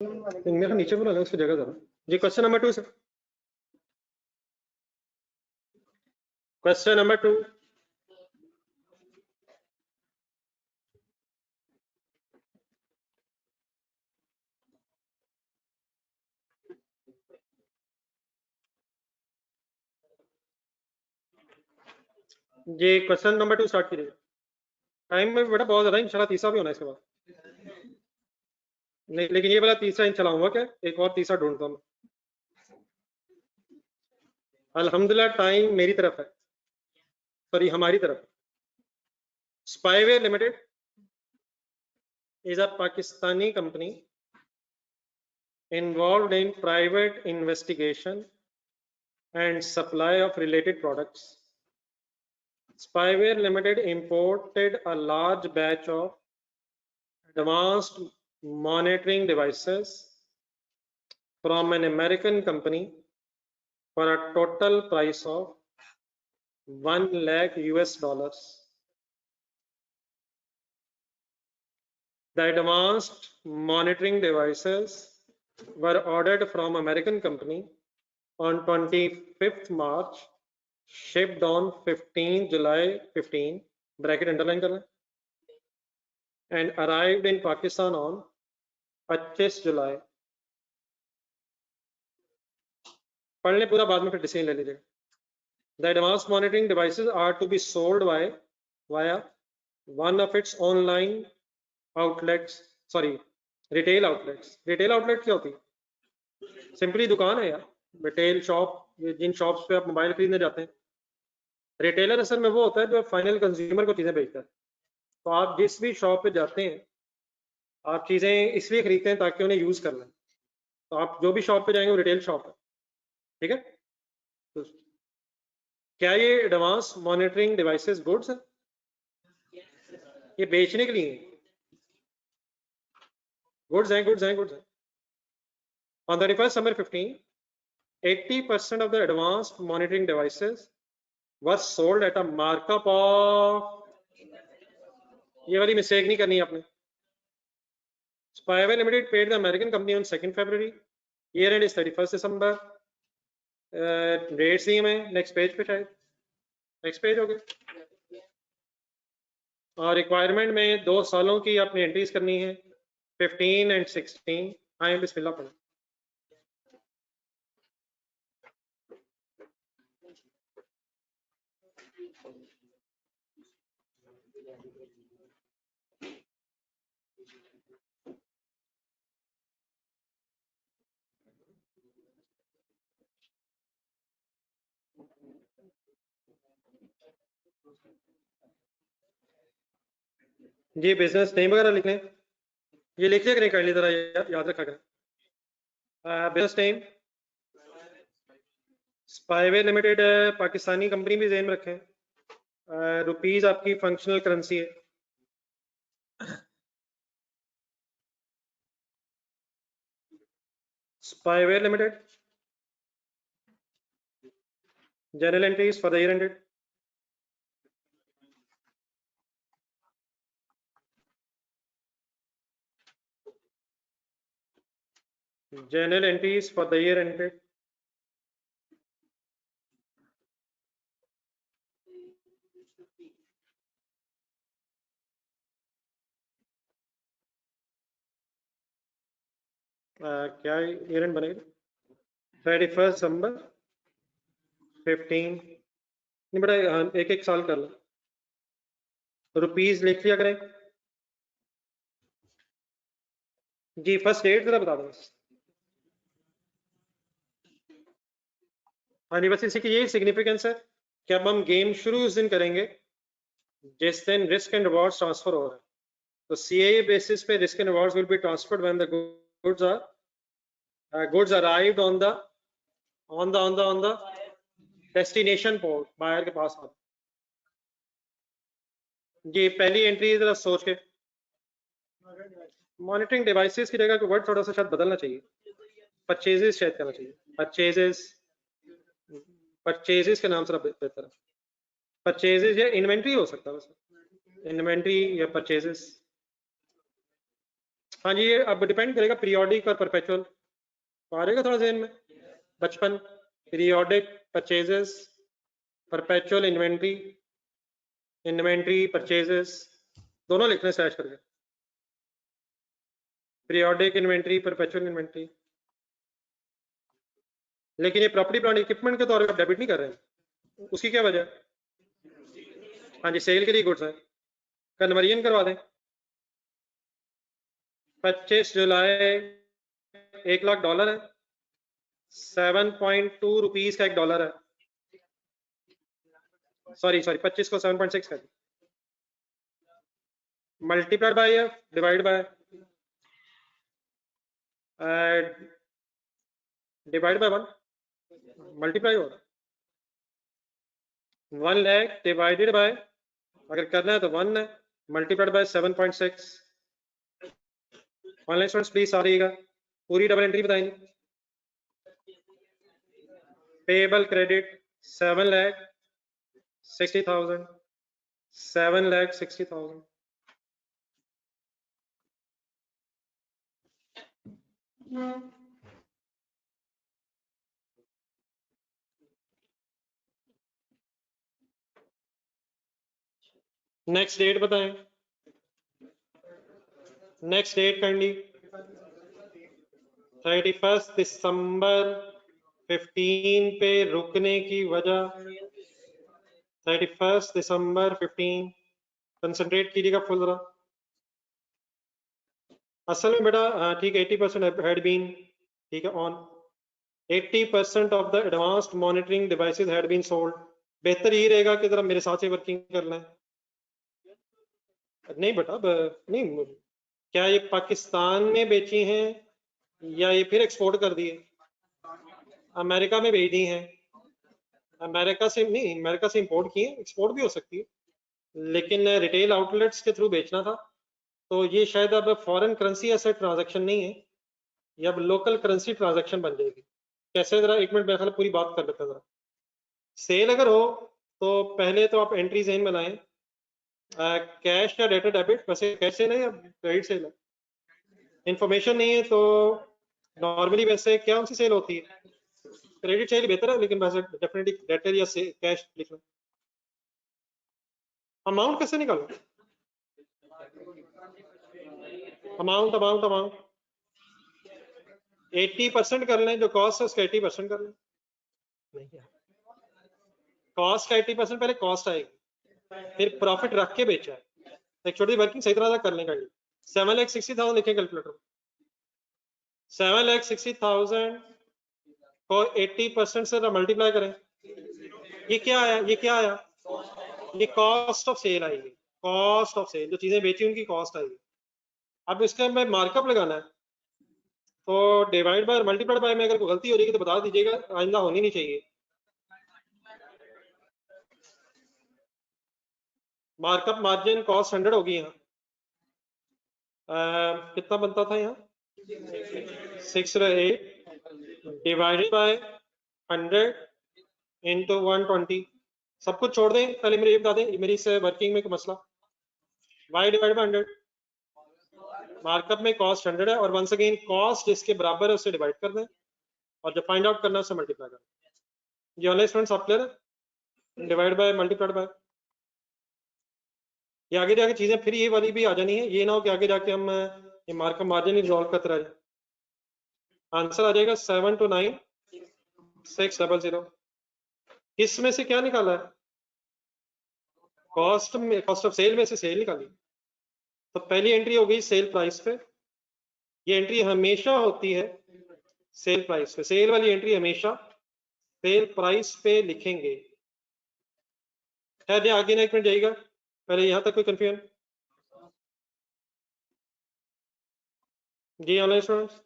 मेरा नीचे बोला ना उसकी जगह जरा जी। Question number 2 sir. Question number 2। जी क्वेश्चन नंबर 2 स्टार्ट कीजिए। टाइम में बेटा बहुत ज्यादा, इंशाल्लाह तीसरा भी होना है इसके बाद। नहीं लेकिन ये वाला तीसरा इन चलाऊंगा क्या, एक और तीसरा ढूंढता हूँ। अल्हम्दुलिल्लाह टाइम मेरी तरफ है, सॉरी हमारी तरफ। Spyware limited is a Pakistani company involved in private investigation and supply of related products. Spyware Limited imported a large batch of advanced monitoring devices from an American company for a total price of 1 lakh US dollars. The advanced monitoring devices were ordered from American company on 25th March, shipped on 15 July 15, bracket underline करना, and arrived in Pakistan on 25 July. पढ़ लें पूरा, बाद में फिर decision ले लीजिएगा। The advanced monitoring devices are to be sold via one of its online outlets, sorry, retail outlets. Retail outlet क्या होती है? सिंपली दुकान है यार, रिटेल शॉप, जिन शॉप्स पे आप मोबाइल खरीदने जाते हैं। रिटेलर असल में वो होता है जो फाइनल कंज्यूमर को चीजें बेचता है। तो आप जिस भी शॉप पे जाते हैं, आप चीजें इसलिए खरीदते हैं ताकि उन्हें यूज कर लें। तो आप जो भी शॉप पे जाएंगे वो रिटेल शॉप है, ठीक है। तो क्या ये एडवांस मॉनिटरिंग डिवाइसेस गुड्स है? ये बेचने के लिए गुड्स हैं, गुड्स हैं, गुड्स हैं। On 31st December 15, 80% of the advanced monitoring devices was sold at a markup of, ये वाली मिस्टेक नहीं करनी आपने। Spyware Limited paid the American company on 2nd February. Year end is 31st December. Date same है, next page पे शायद, next page हो गया। और रिक्वायरमेंट में 2 सालों की आपने एंट्रीज करनी है, 15 एंड 16। आए बिस्मिल्लाह पढ़ो। जी बिजनेस नेम वगैरह लिख लें, ये लिख लिया करें, कर ली जरा याद रखा करें। बिजनेस नेम स्पाईवेयर लिमिटेड है, पाकिस्तानी कंपनी भी ज़हन में रखें। रुपीज आपकी फंक्शनल करेंसी है। Spyware Limited, journal entries for the year ended. Journal entries for the year ended. क्या ईयर एंड बनेगा? 31 दिसंबर 15। नहीं बेटा, एक एक साल कर लो। रुपीज लिख लिया करें जी। फर्स्ट डेट जरा बता दो। हाँ जी, बस इसी की यही सिग्निफिकेंस है कि अब हम गेम शुरू उस दिन करेंगे जिस दिन रिस्क एंड रिवॉर्ड्स ट्रांसफर हो रहा है। तो सीए बेसिस पे risk and rewards will be transferred when the goods arrived on the destination port, buyer के पास आते। जी पहली एंट्री जरा सोच के, मॉनिटरिंग डिवाइसेस की जगह वर्ड थोड़ा सा शायद बदलना चाहिए, परचेजेस शायद करना चाहिए। परचेजेस के नाम से बेहतर है। परचेजेस या इन्वेंट्री हो सकता है, वैसे इन्वेंट्री या परचेजेस। हाँ जी, ये अब डिपेंड करेगा पीरियोडिक और परपेचुअल, आ जाएगा थोड़ा जहन में बचपन। Periodic purchases, perpetual inventory, inventory purchases, दोनों लिखने स्लैश करके, पीरियोडिक इन्वेंट्री, परपेचुअल इन्वेंट्री। लेकिन ये प्रॉपर्टी प्लांट इक्विपमेंट के तौर पर डेबिट नहीं कर रहे हैं, उसकी क्या वजह? हाँ जी, सेल के लिए गुड्स है, कन्वर्जन करवा दें। 25 जुलाई $1,00,000 है, 7.2 रुपीज का $1 है। सॉरी 25 को 7.6 कर मल्टीप्लाइड बाय या divide by, divide by 1, multiply होगा 1 लाख डिवाइडेड बाय, अगर करना है तो 1 है, multiplied by 7.6। Online students please आ रहिएगा, पूरी डबल एंट्री बताएंगे। Payable credit 7,60,000, 7,60,000। नेक्स्ट डेट बताएं, नेक्स्ट डेट काइंडली 31 दिसंबर 15 पे रुकने की वजह, 31 दिसंबर 15, कंसंट्रेट कीजिएगा फुल जरा। असल में बेटा ठीक है 80% हैड बीन, ठीक है on, 80% of the advanced monitoring devices had been sold. बेहतर यही रहेगा कि जरा मेरे साथ से वर्किंग कर लें। नहीं बेटा नहीं, क्या ये पाकिस्तान में बेची हैं या ये फिर एक्सपोर्ट कर दिए? अमेरिका में भेज दी हैं, अमेरिका से नहीं, अमेरिका से इंपोर्ट किए, एक्सपोर्ट भी हो सकती है, लेकिन रिटेल आउटलेट्स के थ्रू बेचना था। तो ये शायद अब फॉरेन करेंसी ऐसा ट्रांजैक्शन नहीं है, ये अब लोकल करेंसी ट्रांजैक्शन बन जाएगी। कैसे, जरा एक मिनट मेरे ख्याल पूरी बात कर लेते हैं जरा। सेल अगर हो तो पहले तो आप एंट्री ज़हन में लाएं, कैश या डेटा डेबिट, वैसे कैश सेल है या क्रेडिट सेल है, इंफॉर्मेशन नहीं है तो नॉर्मली वैसे क्या उनसी सेल होती है, क्रेडिट सेल बेहतर है, लेकिन वैसे डेफिनेटली डेटर या कैश लिखना। अमाउंट कैसे निकालो, अमाउंट अमाउंट अमाउंट 80% कर लें, जो कॉस्ट है उसका 80% कर लें। नहीं, कॉस्ट का 80% पहले कॉस्ट आएगी, फिर प्रॉफिट रख के बेचा है, एक छोटी वर्किंग सही तरह से कर लेंगे। 7,60,000 लिखें कैलकुलेटर, 7,60,000 को 80% से मल्टीप्लाई करें, ये क्या आया, ये क्या आया, ये कॉस्ट ऑफ सेल आएगी, कॉस्ट ऑफ सेल, जो चीजें बेची उनकी कॉस्ट आएगी। अब इसका हमें मार्कअप लगाना है, तो डिवाइड बाय मल्टीप्लाइड बाय में अगर कोई गलती हो रही है तो बता दीजिएगा, आइंदा होनी नहीं चाहिए। मार्कअप मार्जिन कॉस्ट 100 होगी यहाँ, कितना बनता था यहाँ 6/8 डिवाइडेड बाय 100 इंटू 120। सब कुछ छोड़ दें, पहले मेरे ये बता दें मेरी इस वर्किंग में कोई मसला, y डिवाइड बाय 100, मार्कअप में कॉस्ट 100 है और वंस अगेन कॉस्ट जिसके बराबर है उससे डिवाइड कर दें और जब फाइंड आउट करना है उससे मल्टीप्लाई करें। ये ऑनलाइन स्टूडेंट्स आप क्लियर है, डिवाइड बाय मल्टीप्लाइड बाय। ये आगे जाके चीजें फिर ये वाली भी आ जानी है, ये ना हो कि आगे जाके हम ये मार्कअप मार्जिन ही रिजॉल्व करते रह जाए। आंसर आ जाएगा 729,600। इसमें से क्या निकाला है, कॉस्ट में, कॉस्ट ऑफ सेल में से सेल निकाली। तो पहली एंट्री हो गई सेल प्राइस पे, ये एंट्री हमेशा होती है सेल प्राइस पे, सेल वाली एंट्री हमेशा सेल प्राइस पे लिखेंगे। खैर आगे ना एक मिनट जाइएगा, पहले यहां तक कोई कंफ्यूजन जी ऑनलाइन स्टूडेंट्स?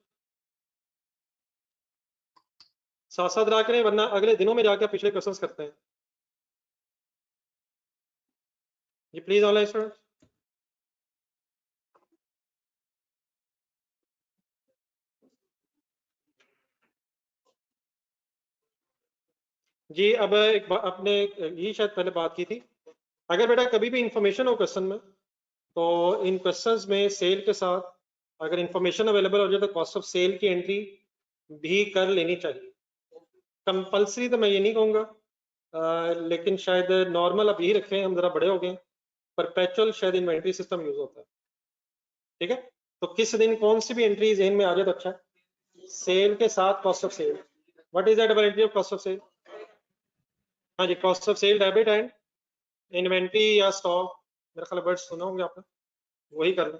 साथ साथ रहा करें वरना अगले दिनों में जाकर पिछले क्वेश्चंस करते हैं जी, प्लीज ऑनलाइन स्टूडेंट्स। जी अब एक आपने यही शायद पहले बात की थी, अगर बेटा कभी भी इंफॉर्मेशन हो क्वेश्चन में तो इन क्वेश्चंस में सेल के साथ अगर इंफॉर्मेशन अवेलेबल हो जाए तो कॉस्ट ऑफ सेल की एंट्री भी कर लेनी चाहिए। कंपल्सरी तो मैं ये नहीं कहूँगा, लेकिन शायद नॉर्मल अब यही रखें, हम जरा बड़े हो गए। परपेचुअल शायद इन्वेंट्री सिस्टम यूज होता है, ठीक है। तो किस दिन कौन सी भी एंट्री जेन में आ जाए तो अच्छा है। सेल के साथ cost of sale, what is the double entry of cost of sale? हाँ जी, cost of sale debit and inventory या स्टॉक, मेरे ख्याल वर्ड सुना होंगे आपने, वही करना।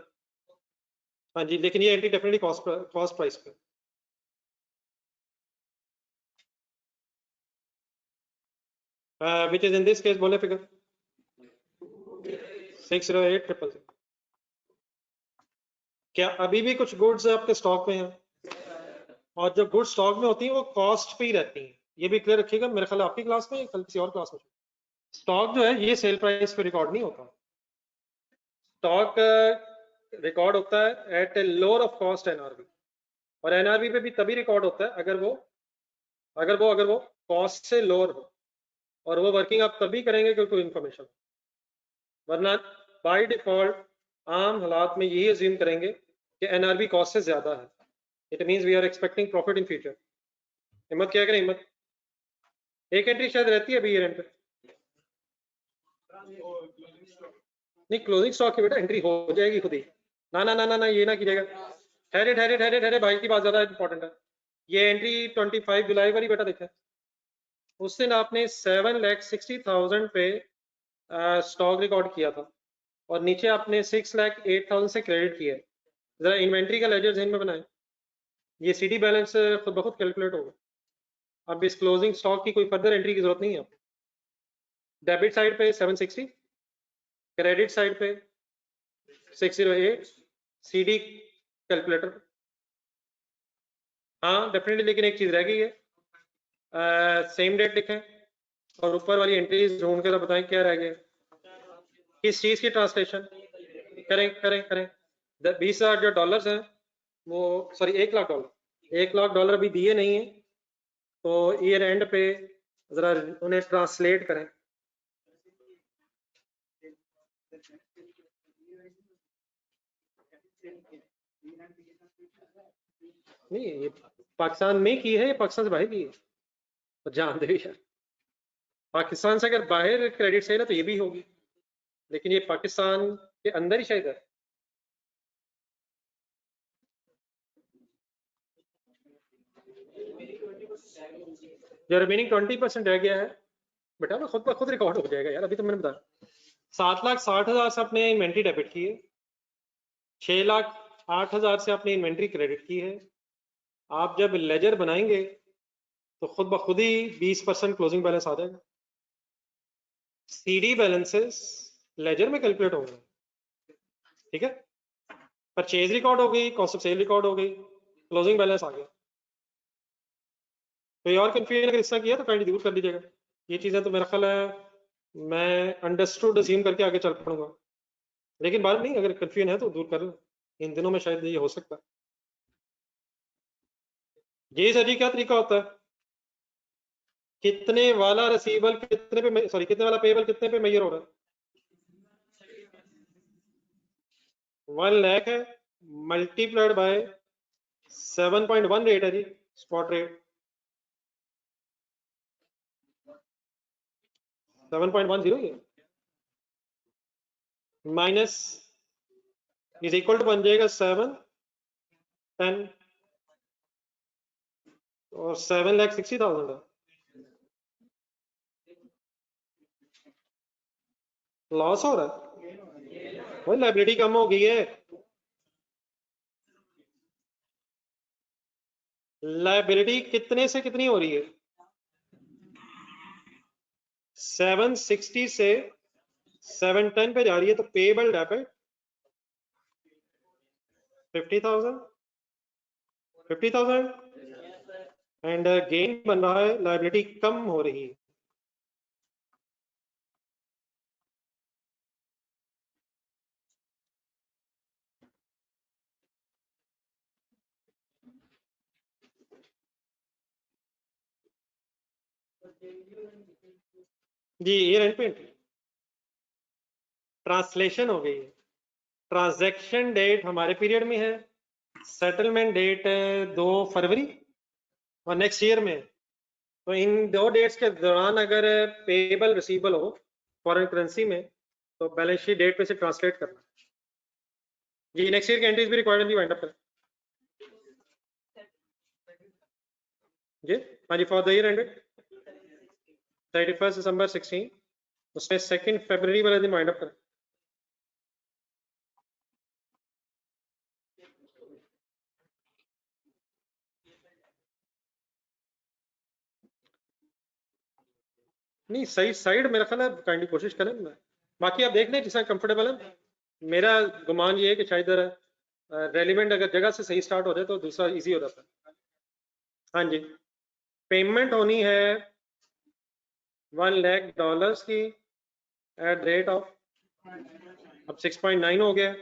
हाँ जी, लेकिन ये एंट्री डेफिनेटली कॉस्ट प्राइस पे। Which is in this case, बोले फिगर 608,000। क्या अभी भी कुछ गुड्स आपके स्टॉक में हैं? और जो गुड्स स्टॉक में होती हैं वो कॉस्ट पे ही रहती हैं, ये भी क्लियर रखिएगा। मेरे ख्याल आपकी क्लास में, कल किसी और क्लास में, स्टॉक जो है ये सेल प्राइस पे रिकॉर्ड नहीं होता। स्टॉक रिकॉर्ड होता है at a lower of cost NRV, और एनआरवी पे भी तभी रिकॉर्ड होता है अगर वो कॉस्ट से लोअर हो, और वो वर्किंग आप तभी करेंगे क्योंकि कोई इंफॉर्मेशन, वरना बाय डिफॉल्ट आम हालात में यही अज्यूम करेंगे कि एनआरवी कॉस्ट से ज्यादा है। It means we are expecting profit in future. हिम्मत क्या करें, हिम्मत। एक एंट्री शायद रहती है अभी ईयर एंड पे, नहीं क्लोजिंग स्टॉक की बेटा एंट्री हो जाएगी खुद ही। ना ना ना ना ना, ये ना कीजिएगा। ठहरे ठहरे ठहरे ठहरे, भाई की बात ज्यादा इंपॉर्टेंट है। ये एंट्री 25 जुलाई वाली बेटा देखा, उस दिन आपने 7,60,000 पे स्टॉक रिकॉर्ड किया था, और नीचे आपने 6,08,000 से क्रेडिट किया है। जरा इन्वेंट्री का लेजर ज़हन में बनाएं, ये सीडी बैलेंस खुद ब खुद कैलकुलेट होगा। अब इस क्लोजिंग स्टॉक की कोई फर्दर एंट्री की जरूरत नहीं है। डेबिट साइड पे 760, क्रेडिट साइड पे 608, सीडी कैलकुलेटर। हाँ डेफिनेटली, लेकिन एक चीज रह गई है, सेम डेट लिखें और ऊपर वाली एंट्रीज ढूंढ के तो बताएं क्या रह गया। किस चीज की ट्रांसलेशन करें करें करें? 20,000 जो डॉलर्स हैं वो, सॉरी 1,00,000 डॉलर, 1,00,000 डॉलर अभी दिए नहीं है, तो ईयर एंड पे जरा उन्हें ट्रांसलेट करें। नहीं ये पाकिस्तान में की है, पाकिस्तान से बाहर की है, तो जान दे यार। पाकिस्तान से अगर बाहर क्रेडिट सेल है तो ये भी होगी, लेकिन ये पाकिस्तान के अंदर ही शायद है। जो रिमेनिंग 20% रह गया है बेटा, वो खुद ब खुद रिकॉर्ड हो जाएगा यार। अभी तो मैंने बताया 7,60,000 से आपने इन्वेंट्री डेबिट की है, 6,08,000 से आपने इन्वेंट्री क्रेडिट की है। आप जब लेजर बनाएंगे तो खुद ब खुद ही 20% क्लोजिंग बैलेंस आ जाएगा। सीडी बैलेंसेस लेजर में कैलकुलेट होंगे, ठीक है। परचेज रिकॉर्ड हो गई, कॉस्ट ऑफ सेल रिकॉर्ड हो गई, क्लोजिंग बैलेंस आ गया। कोई और कंफ्यूजन अगर इसका किया तो काइंडली दूर कर दीजिएगा। ये चीजें तो मेरा ख्याल है मैं अंडरस्टूड अज्यूम करके आगे चल पड़ूंगा, लेकिन बात नहीं, अगर कंफ्यूजन है तो दूर कर लो, इन दिनों में शायद ये हो सकता है। ये सर जी क्या तरीका होता है, कितने वाला रिसीवेबल कितने पे, सॉरी कितने वाला पेबल कितने पे मेजर हो रहा है? 1 लाख है, मल्टीप्लाइड बाय 7.1 रेट है जी, स्पॉट रेट 7.10 है, माइनस इज इक्वल टू बन जाएगा 7, 10 और 7,60,000 है। लॉस हो रहा है, वही लाइबिलिटी कम हो गई है। लाइबिलिटी कितने से कितनी हो रही है? 760 से 710 पे जा रही है, तो पेबल डेबिट 50,000 एंड गेन बन रहा है, लाइबिलिटी कम हो रही है। जी ईयर एंड पे ट्रांसलेशन हो गई है, ट्रांजैक्शन डेट हमारे पीरियड में है, सेटलमेंट डेट 2 फरवरी और नेक्स्ट ईयर में, तो इन 2 डेट्स के दौरान अगर पेएबल रिसीवेबल हो फॉरेन करेंसी में, तो बैलेंस शीट डेट पे से ट्रांसलेट करना जी। नेक्स्ट ईयर की एंट्रीज भी रिक्वायर्ड है, वाइंड अप करें जी। हाँ जी, फॉर द ईयर एंडेड 31 दिसंबर 16, उसमें 2 फरवरी वाले दिन वाइंड अप करें। नहीं सही साइड मेरा ख्याल है, काइंडली कोशिश करें, बाकी आप देख लें जिसका कंफर्टेबल है। मेरा गुमान ये है कि शायद रेलिवेंट अगर जगह से सही स्टार्ट हो जाए तो दूसरा इजी हो जाता है। हाँ जी, पेमेंट होनी है $1 लाख की एट रेट ऑफ, अब 6.9 हो गया,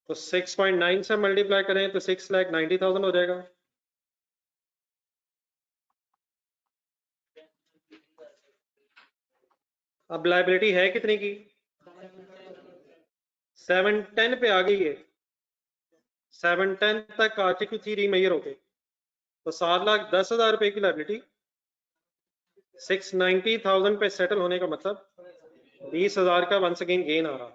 तो 6.9 से मल्टीप्लाई करें तो 6,90,000 हो जाएगा। अब लाइबिलिटी है कितनी की, 710 पे आ गई है, 710 तक आ चुकी थी रीमेजर होके, तो 7,10,000 रुपए की लाइबिलिटी 690,000 पे सेटल होने का मतलब 20,000 का वंस अगेन गेन आ रहा।